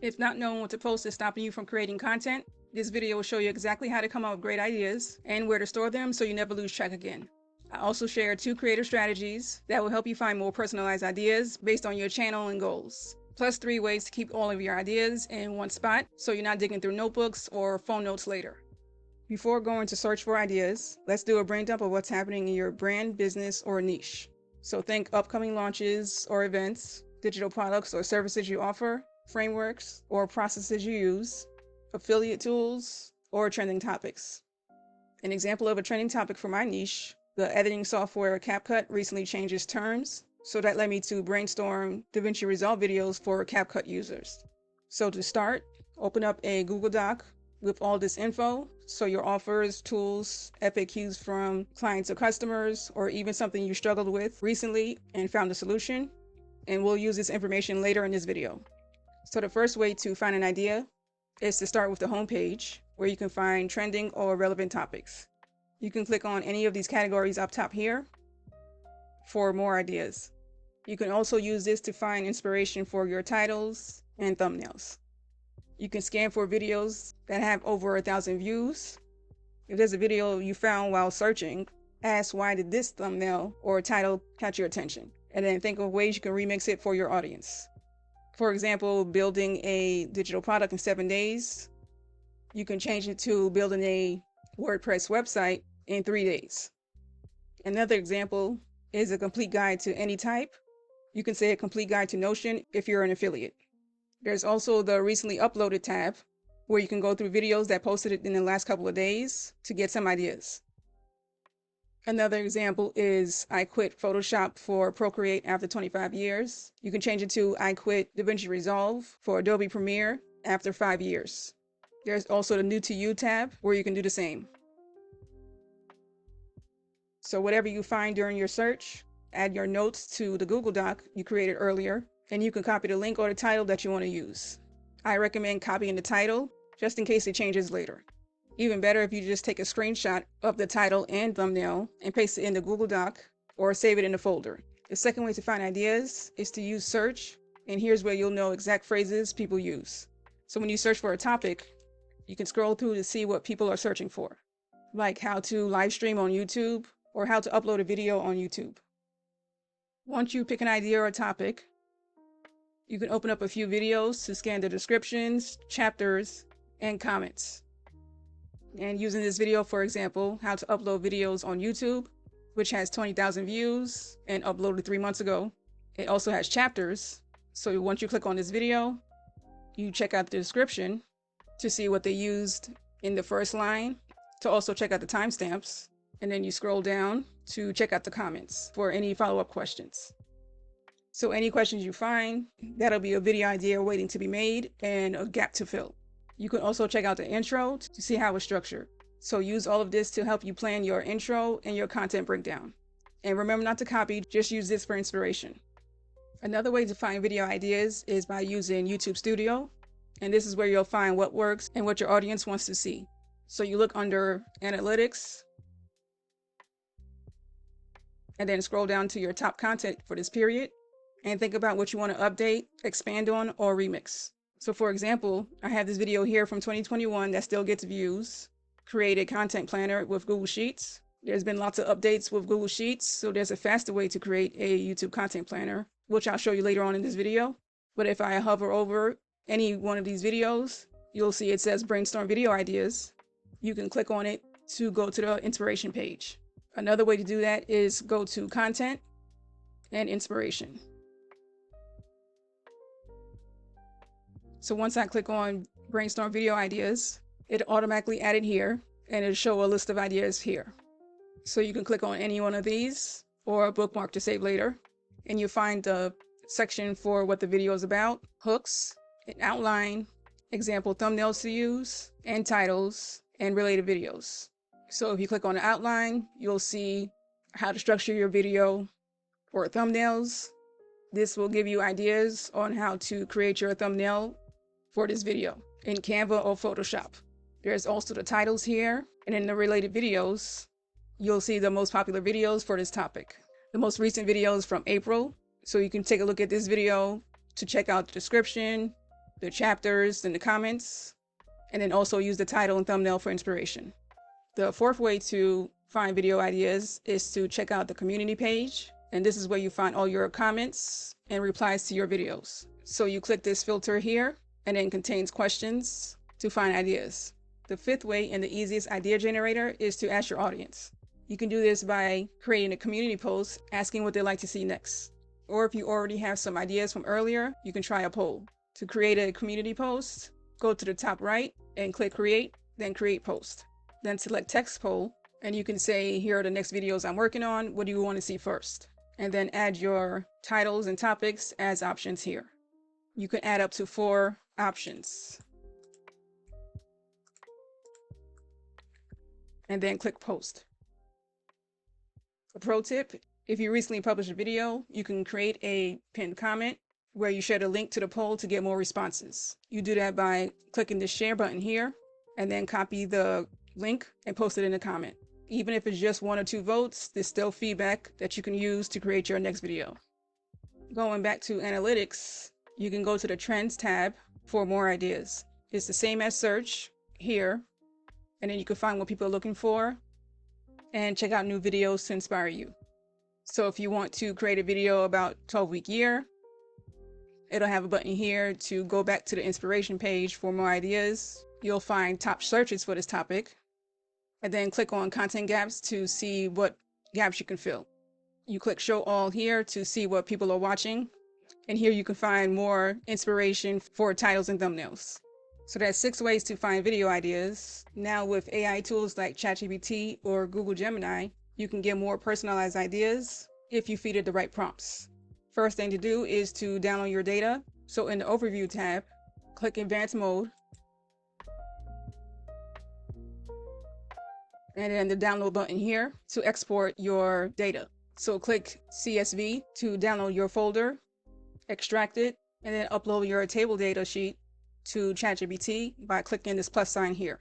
If not knowing what to post is stopping you from creating content, this video will show you exactly how to come up with great ideas and where to store them so you never lose track again. I also share 2 creative strategies that will help you find more personalized ideas based on your channel and goals, plus 3 ways to keep all of your ideas in one spot so you're not digging through notebooks or phone notes later. Before going to search for ideas, let's do a brain dump of what's happening in your brand, business, or niche. So think upcoming launches or events, digital products or services you offer, frameworks or processes you use, affiliate tools, or trending topics. An example of a trending topic for my niche, the editing software CapCut recently changed its terms, so that led me to brainstorm DaVinci Resolve videos for CapCut users. So to start, open up a Google Doc with all this info, so your offers, tools, FAQs from clients or customers, or even something you struggled with recently and found a solution, and we'll use this information later in this video. So the first way to find an idea is to start with the home page, where you can find trending or relevant topics. You can click on any of these categories up top here for more ideas. You can also use this to find inspiration for your titles and thumbnails. You can scan for videos that have over 1,000 views. If there's a video you found while searching, ask why did this thumbnail or title catch your attention, and then think of ways you can remix it for your audience. For example, building a digital product in 7 days. You can change it to building a WordPress website in 3 days. Another example is a complete guide to any type. You can say a complete guide to Notion if you're an affiliate. There's also the recently uploaded tab, where you can go through videos that posted in the last couple of days to get some ideas. Another example is I quit Photoshop for Procreate after 25 years. You can change it to I quit DaVinci Resolve for Adobe Premiere after 5 years. There's also the New to You tab, where you can do the same. So whatever you find during your search, add your notes to the Google Doc you created earlier, and you can copy the link or the title that you want to use. I recommend copying the title just in case it changes later. Even better if you just take a screenshot of the title and thumbnail and paste it in the Google Doc or save it in the folder. The second way to find ideas is to use search, and here's where you'll know exact phrases people use. So when you search for a topic, you can scroll through to see what people are searching for, like how to live stream on YouTube or how to upload a video on YouTube. Once you pick an idea or a topic, you can open up a few videos to scan the descriptions, chapters, and comments. And using this video, for example, how to upload videos on YouTube, which has 20,000 views and uploaded 3 months ago. It also has chapters. So once you click on this video, you check out the description to see what they used in the first line, to also check out the timestamps. And then you scroll down to check out the comments for any follow-up questions. So any questions you find, that'll be a video idea waiting to be made and a gap to fill. You can also check out the intro to see how it's structured. So use all of this to help you plan your intro and your content breakdown. And remember not to copy, just use this for inspiration. Another way to find video ideas is by using YouTube Studio. And this is where you'll find what works and what your audience wants to see. So you look under Analytics, and then scroll down to your top content for this period, and think about what you want to update, expand on, or remix. So for example, I have this video here from 2021 that still gets views. Create a content planner with Google Sheets. There's been lots of updates with Google Sheets, so there's a faster way to create a YouTube content planner, which I'll show you later on in this video. But if I hover over any one of these videos, you'll see it says brainstorm video ideas. You can click on it to go to the inspiration page. Another way to do that is go to content and inspiration. So once I click on brainstorm video ideas, it automatically added here, and it'll show a list of ideas here. So you can click on any one of these or bookmark to save later, and you'll find the section for what the video is about, hooks, an outline, example thumbnails to use, and titles, and related videos. So if you click on the outline, you'll see how to structure your video or thumbnails. This will give you ideas on how to create your thumbnail for this video in Canva or Photoshop. There's also the titles here, and in the related videos, you'll see the most popular videos for this topic. The most recent video is from April, so you can take a look at this video to check out the description, the chapters and the comments, and then also use the title and thumbnail for inspiration. The fourth way to find video ideas is to check out the community page. And this is where you find all your comments and replies to your videos. So you click this filter here, and then it contains questions to find ideas. The fifth way and the easiest idea generator is to ask your audience. You can do this by creating a community post asking what they'd like to see next. Or if you already have some ideas from earlier, you can try a poll. To create a community post, go to the top right and click create, then create post. Then select text poll, and you can say, here are the next videos I'm working on. What do you want to see first? And then add your titles and topics as options here. You can add up to 4 options. And then click post. A pro tip, if you recently published a video, you can create a pinned comment where you share the link to the poll to get more responses. You do that by clicking the share button here, and then copy the link and post it in the comment. Even if it's just 1 or 2 votes, there's still feedback that you can use to create your next video. Going back to analytics, you can go to the Trends tab for more ideas. It's the same as search here, and then you can find what people are looking for and check out new videos to inspire you. So if you want to create a video about 12-week year, it'll have a button here to go back to the inspiration page for more ideas. You'll find top searches for this topic, and then click on content gaps to see what gaps you can fill. You click show all here to see what people are watching, and here you can find more inspiration for titles and thumbnails. So that's 6 ways to find video ideas. Now with AI tools like ChatGPT or Google Gemini, you can get more personalized ideas if you feed it the right prompts. First thing to do is to download your data. So in the overview tab, click advanced mode, and then the download button here to export your data. So click CSV to download your folder, extract it, and then upload your table data sheet to ChatGPT by clicking this plus sign here.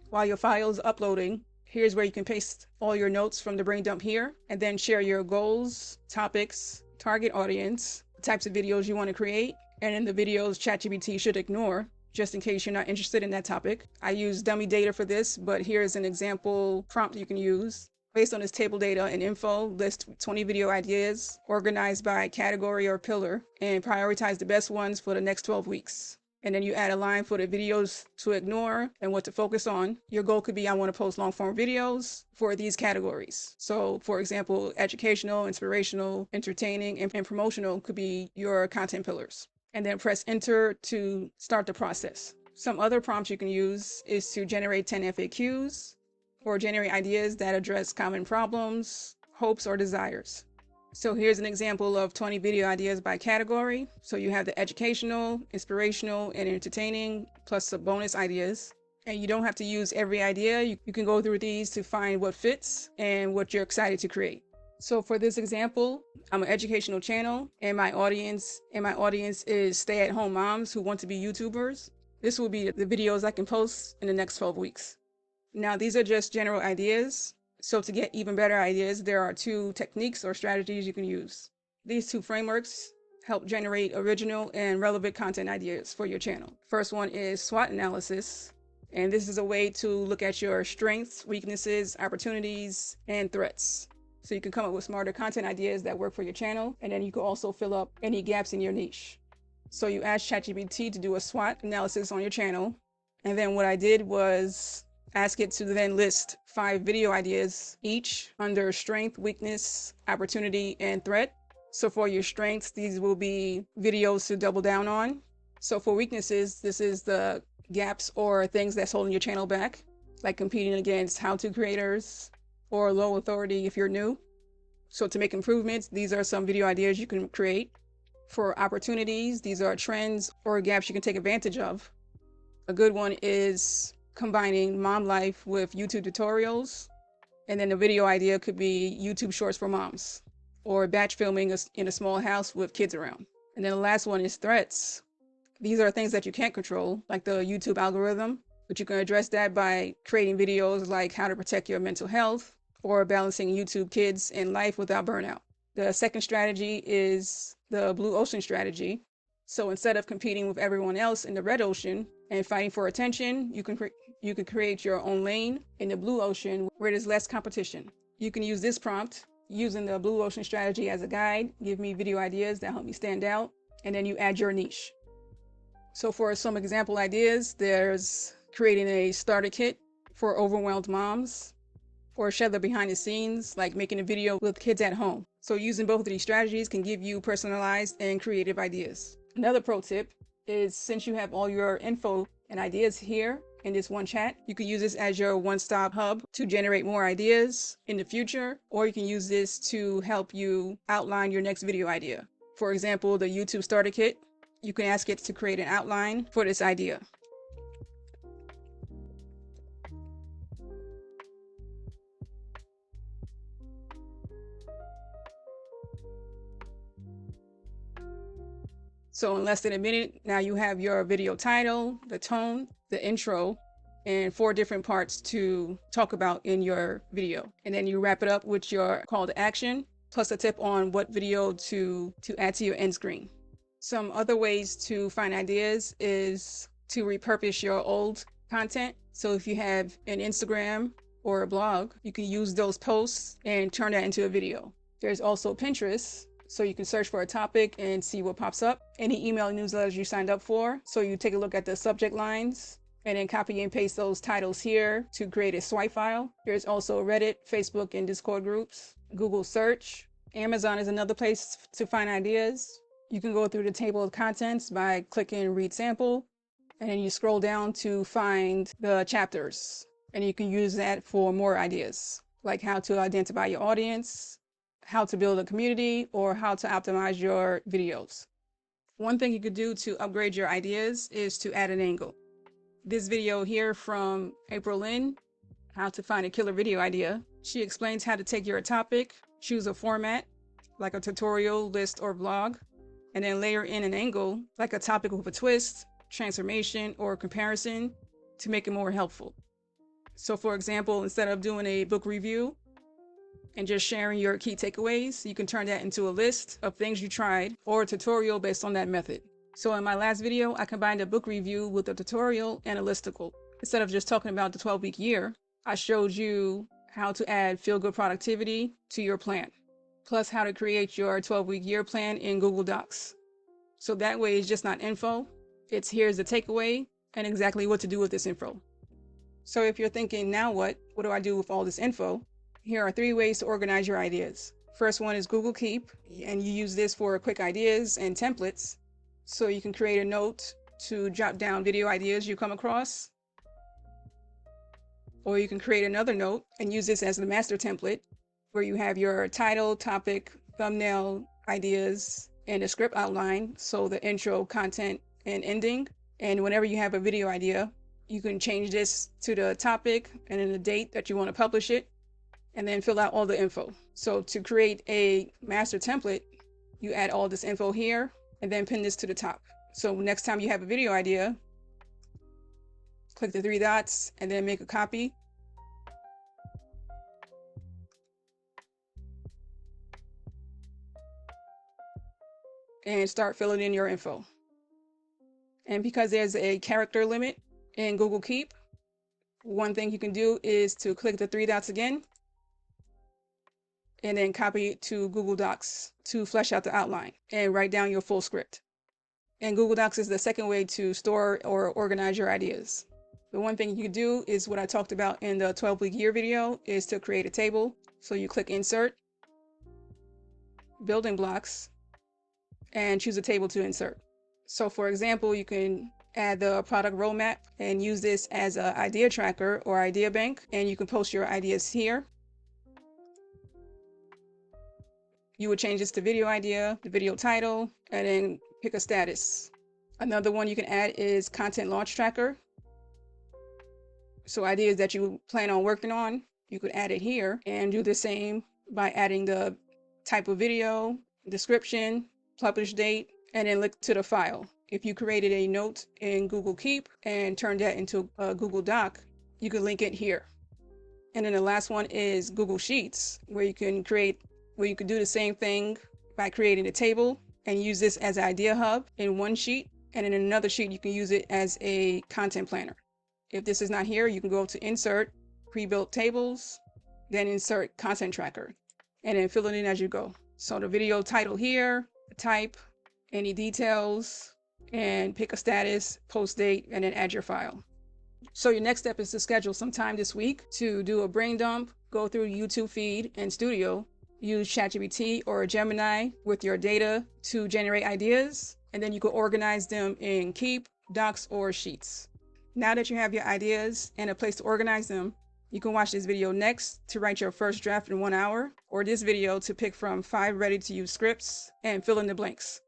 While your file is uploading, here's where you can paste all your notes from the brain dump here, and then share your goals, topics, target audience, types of videos you want to create, and in the videos ChatGPT should ignore, just in case you're not interested in that topic. I use dummy data for this, but here's an example prompt you can use. Based on this table data and info, list 20 video ideas organized by category or pillar and prioritize the best ones for the next 12 weeks. And then you add a line for the videos to ignore and what to focus on. Your goal could be, I want to post long form videos for these categories. So for example, educational, inspirational, entertaining, and promotional could be your content pillars. And then press enter to start the process. Some other prompts you can use is to generate 10 FAQs or generate ideas that address common problems, hopes, or desires. So here's an example of 20 video ideas by category. So you have the educational, inspirational, and entertaining, plus some bonus ideas. And you don't have to use every idea. You can go through these to find what fits and what you're excited to create. So for this example, I'm an educational channel, and my audience is stay-at-home moms who want to be YouTubers. This will be the videos I can post in the next 12 weeks. Now, these are just general ideas. So to get even better ideas, there are 2 techniques or strategies you can use. These 2 frameworks help generate original and relevant content ideas for your channel. First one is SWOT analysis. And this is a way to look at your strengths, weaknesses, opportunities, and threats. So you can come up with smarter content ideas that work for your channel. And then you can also fill up any gaps in your niche. So you ask ChatGPT to do a SWOT analysis on your channel. And then what I did was ask it to then list 5 video ideas each under strength, weakness, opportunity, and threat. So for your strengths, these will be videos to double down on. So for weaknesses, this is the gaps or things that's holding your channel back, like competing against how-to creators or low authority if you're new. So to make improvements, these are some video ideas you can create. For opportunities, these are trends or gaps you can take advantage of. A good one is combining mom life with YouTube tutorials. And then the video idea could be YouTube shorts for moms, or batch filming in a small house with kids around. And then the last one is threats. These are things that you can't control, like the YouTube algorithm, but you can address that by creating videos like how to protect your mental health or balancing YouTube kids and life without burnout. The second strategy is the blue ocean strategy. So instead of competing with everyone else in the red ocean and fighting for attention, you can create your own lane in the blue ocean where there's less competition. You can use this prompt using the blue ocean strategy as a guide, give me video ideas that help me stand out, and then you add your niche. So for some example ideas, there's creating a starter kit for overwhelmed moms, or shed the behind the scenes, like making a video with kids at home. So using both of these strategies can give you personalized and creative ideas. Another pro tip is, since you have all your info and ideas here in this one chat, you can use this as your one-stop hub to generate more ideas in the future, or you can use this to help you outline your next video idea. For example, the YouTube starter kit, you can ask it to create an outline for this idea. So in less than a minute, now you have your video title, the tone, the intro, and 4 different parts to talk about in your video. And then you wrap it up with your call to action, plus a tip on what video to add to your end screen. Some other ways to find ideas is to repurpose your old content. So if you have an Instagram or a blog, you can use those posts and turn that into a video. There's also Pinterest. So you can search for a topic and see what pops up. Any email newsletters you signed up for. So you take a look at the subject lines and then copy and paste those titles here to create a swipe file. There's also Reddit, Facebook, and Discord groups. Google search. Amazon is another place to find ideas. You can go through the table of contents by clicking read sample, and then you scroll down to find the chapters. And you can use that for more ideas, like how to identify your audience, how to build a community, or how to optimize your videos. One thing you could do to upgrade your ideas is to add an angle. This video here from April Lynn, how to find a killer video idea. She explains how to take your topic, choose a format, like a tutorial, list, or blog, and then layer in an angle, like a topic with a twist, transformation, or comparison to make it more helpful. So for example, instead of doing a book review and just sharing your key takeaways, you can turn that into a list of things you tried or a tutorial based on that method. So in my last video, I combined a book review with a tutorial and a listicle. Instead of just talking about the 12-week year, I showed you how to add feel-good productivity to your plan, plus how to create your 12-week year plan in Google Docs. So that way it's just not info, it's here's the takeaway and exactly what to do with this info. So if you're thinking, now what do I do with all this info? Here are 3 ways to organize your ideas. First one is Google Keep, and you use this for quick ideas and templates. So you can create a note to jot down video ideas you come across. Or you can create another note and use this as the master template, where you have your title, topic, thumbnail, ideas, and a script outline. So the intro, content, and ending. And whenever you have a video idea, you can change this to the topic and then the date that you want to publish it, and then fill out all the info. So to create a master template, you add all this info here and then pin this to the top. So next time you have a video idea, click the 3 dots and then make a copy. And start filling in your info. And because there's a character limit in Google Keep, one thing you can do is to click the 3 dots again and then copy it to Google Docs to flesh out the outline and write down your full script. And Google Docs is the second way to store or organize your ideas. The one thing you can do is what I talked about in the 12-week year video, is to create a table. So you click Insert, Building Blocks, and choose a table to insert. So for example, you can add the product roadmap and use this as an idea tracker or idea bank, and you can post your ideas here. You would change this to video idea, the video title, and then pick a status. Another one you can add is content launch tracker. So ideas that you plan on working on, you could add it here and do the same by adding the type of video, description, publish date, and then link to the file. If you created a note in Google Keep and turned that into a Google Doc, you can link it here. And then the last one is Google Sheets, where you can do the same thing by creating a table and use this as an idea hub in one sheet, and in another sheet you can use it as a content planner. If this is not here, you can go to Insert, Pre-built Tables, then Insert Content Tracker, and then fill it in as you go. So the video title here, type, any details, and pick a status, post date, and then add your file. So your next step is to schedule some time this week to do a brain dump, go through YouTube feed and Studio, use ChatGPT or Gemini with your data to generate ideas, and then you can organize them in Keep, Docs, or Sheets. Now that you have your ideas and a place to organize them, you can watch this video next to write your first draft in 1 hour, or this video to pick from 5 ready-to-use scripts and fill in the blanks.